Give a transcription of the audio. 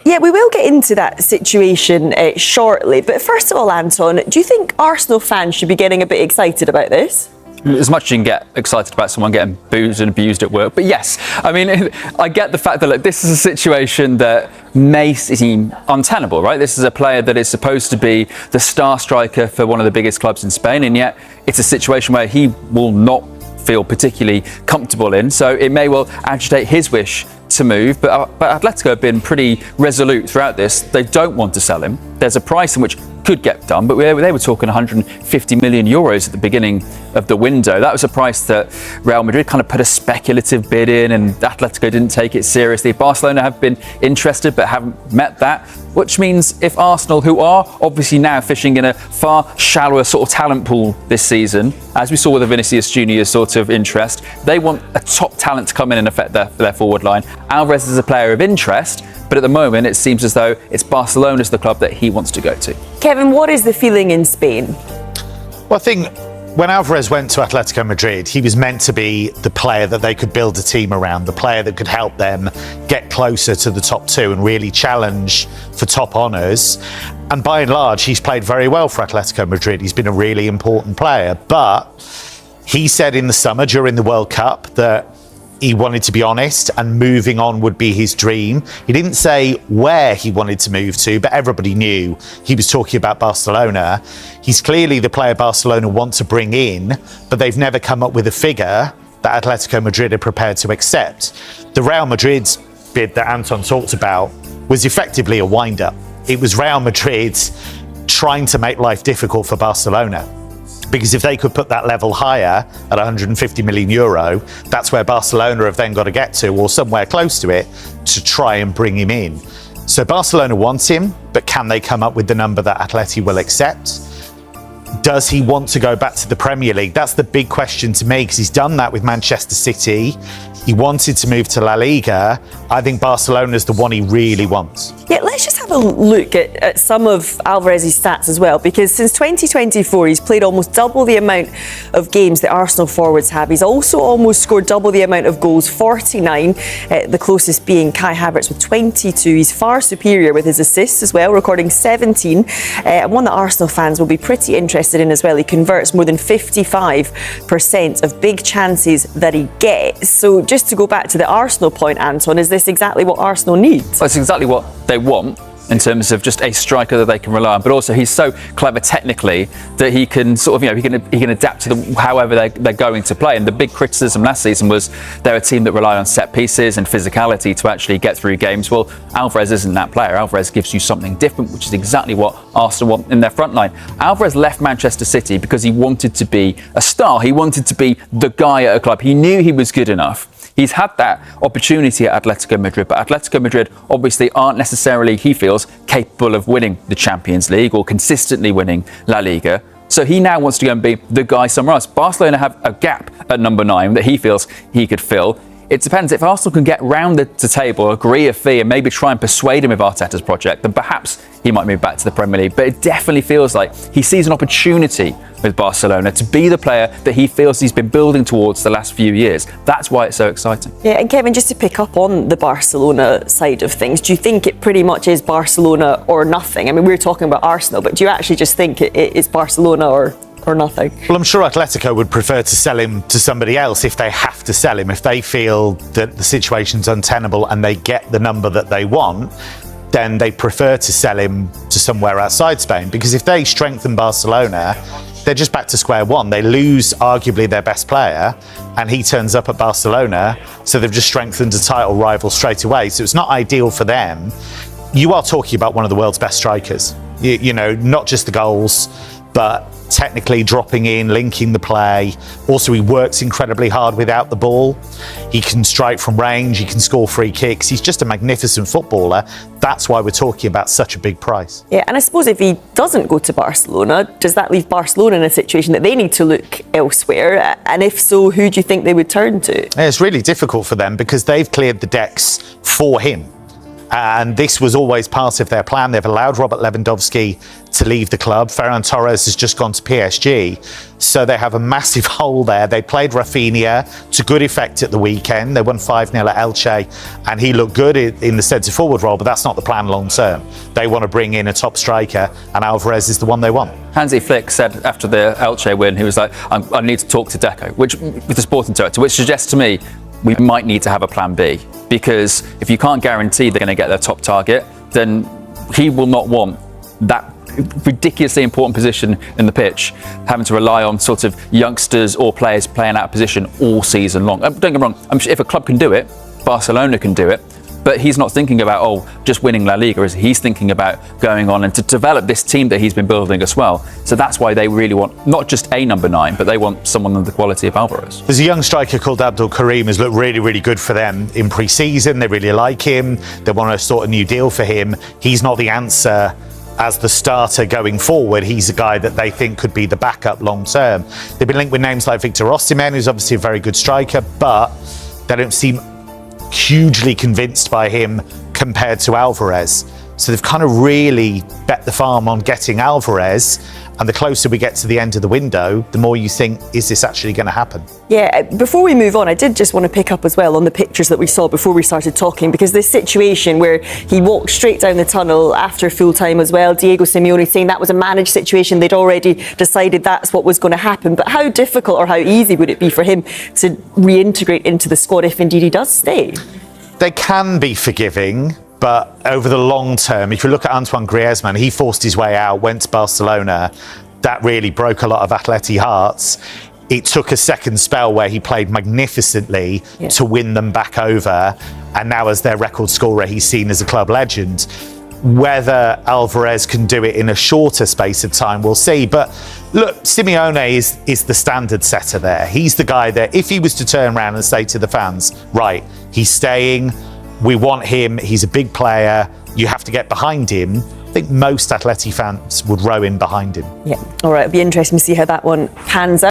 Yeah, we will get into that situation shortly. But first of all, Anton, do you think Arsenal fans should be getting a bit excited about this? As much as you can get excited about someone getting booed and abused at work. But yes, I mean, I get the fact that look, this is a situation that may seem untenable, right? This is a player that is supposed to be the star striker for one of the biggest clubs in Spain, and yet it's a situation where he will not feel particularly comfortable in. So it may well agitate his wish to move, but Atletico have been pretty resolute throughout this. They don't want to sell him. There's a price in which could get done, but they were talking 150 million euros at the beginning of the window. That was a price that Real Madrid kind of put a speculative bid in, and Atletico didn't take it seriously. Barcelona have been interested but haven't met that, which means if Arsenal, who are obviously now fishing in a far shallower sort of talent pool this season, as we saw with the Vinicius Junior's sort of interest, they want a top talent to come in and affect their forward line. Alvarez is a player of interest, but at the moment it seems as though it's Barcelona's the club that he wants to go to. Kevin, what is the feeling in Spain? Well, I think when Alvarez went to Atlético Madrid, he was meant to be the player that they could build a team around, the player that could help them get closer to the top two and really challenge for top honours. And by and large, he's played very well for Atlético Madrid. He's been a really important player. But he said in the summer during the World Cup that he wanted to be honest and moving on would be his dream. He didn't say where he wanted to move to, but everybody knew he was talking about Barcelona. He's clearly the player Barcelona want to bring in, but they've never come up with a figure that Atletico Madrid are prepared to accept. The Real Madrid bid that Anton talked about was effectively a wind-up. It was Real Madrid trying to make life difficult for Barcelona. Because if they could put that level higher at 150 million euro, that's where Barcelona have then got to get to, or somewhere close to it, to try and bring him in. So Barcelona wants him, but can they come up with the number that Atleti will accept? Does he want to go back to the Premier League? That's the big question to me, because he's done that with Manchester City. He wanted to move to La Liga. I think Barcelona's the one he really wants. Yeah, let's just have a look at some of Alvarez's stats as well, because since 2024, he's played almost double the amount of games that Arsenal forwards have. He's also almost scored double the amount of goals, 49, the closest being Kai Havertz with 22. He's far superior with his assists as well, recording 17, and one that Arsenal fans will be pretty interested in as well. He converts more than 55% of big chances that he gets. So just to go back to the Arsenal point, Anton, is this exactly what Arsenal needs? Well, it's exactly what they want in terms of just a striker that they can rely on, but also he's so clever technically that he can sort of, he can adapt to however they're going to play. And the big criticism last season was they're a team that rely on set pieces and physicality to actually get through games. Well, Alvarez isn't that player. Alvarez gives you something different, which is exactly what Arsenal want in their front line. Alvarez left Manchester City because he wanted to be a star. He wanted to be the guy at a club. He knew he was good enough. He's had that opportunity at Atletico Madrid, but Atletico Madrid obviously aren't necessarily, he feels, capable of winning the Champions League or consistently winning La Liga. So he now wants to go and be the guy somewhere else. Barcelona have a gap at number 9 that he feels he could fill. It depends. If Arsenal can get round the table, agree a fee, and maybe try and persuade him of Arteta's project, then perhaps he might move back to the Premier League. But it definitely feels like he sees an opportunity with Barcelona to be the player that he feels he's been building towards the last few years. That's why it's so exciting. Yeah, and Kevin, just to pick up on the Barcelona side of things, do you think it pretty much is Barcelona or nothing? I mean, we're talking about Arsenal, but do you actually just think it's Barcelona or nothing? Well, I'm sure Atletico would prefer to sell him to somebody else if they have to sell him. If they feel that the situation's untenable and they get the number that they want, then they prefer to sell him to somewhere outside Spain. Because if they strengthen Barcelona, they're just back to square one. They lose arguably their best player and he turns up at Barcelona, so they've just strengthened a title rival straight away. So it's not ideal for them. You are talking about one of the world's best strikers. You know, not just the goals, but technically dropping in, linking the play. Also, he works incredibly hard without the ball. He can strike from range, he can score free kicks. He's just a magnificent footballer. That's why we're talking about such a big price. Yeah, and I suppose if he doesn't go to Barcelona, does that leave Barcelona in a situation that they need to look elsewhere? And if so, who do you think they would turn to? Yeah, it's really difficult for them because they've cleared the decks for him. And this was always part of their plan. They've allowed Robert Lewandowski to leave the club. Ferran Torres has just gone to PSG. So they have a massive hole there. They played Rafinha to good effect at the weekend. They won 5-0 at Elche, and he looked good in the centre forward role, but that's not the plan long term. They want to bring in a top striker, and Alvarez is the one they want. Hansi Flick said after the Elche win, he was like, I need to talk to Deco, with the sporting director, which suggests to me we might need to have a plan B, because if you can't guarantee they're going to get their top target, then he will not want that ridiculously important position in the pitch, having to rely on sort of youngsters or players playing out of position all season long. Don't get me wrong, I'm sure if a club can do it, Barcelona can do it, but he's not thinking about, just winning La Liga, is he? He's thinking about going on and to develop this team that he's been building as well. So that's why they really want not just a number 9, but they want someone of the quality of Alvarez. There's a young striker called Abdul Karim who's looked really, really good for them in pre-season. They really like him. They want to sort a new deal for him. He's not the answer as the starter going forward. He's a guy that they think could be the backup long term. They've been linked with names like Victor Osimhen, who's obviously a very good striker, but they don't seem hugely convinced by him compared to Alvarez. So they've kind of really bet the farm on getting Alvarez, and the closer we get to the end of the window, the more you think, is this actually going to happen? Yeah, before we move on, I did just want to pick up as well on the pictures that we saw before we started talking, because this situation where he walked straight down the tunnel after full time as well, Diego Simeone saying that was a managed situation, they'd already decided that's what was going to happen. But how difficult or how easy would it be for him to reintegrate into the squad if indeed he does stay? They can be forgiving, but over the long term, if you look at Antoine Griezmann, he forced his way out, went to Barcelona. That really broke a lot of Atleti hearts. It took a second spell where he played magnificently to win them back over. And now as their record scorer, he's seen as a club legend. Whether Alvarez can do it in a shorter space of time, we'll see. But look, Simeone is the standard setter there. He's the guy that if he was to turn around and say to the fans, right, he's staying, we want him, he's a big player, you have to get behind him, I think most Atleti fans would row in behind him. Yeah, all right, it'll be interesting to see how that one pans out.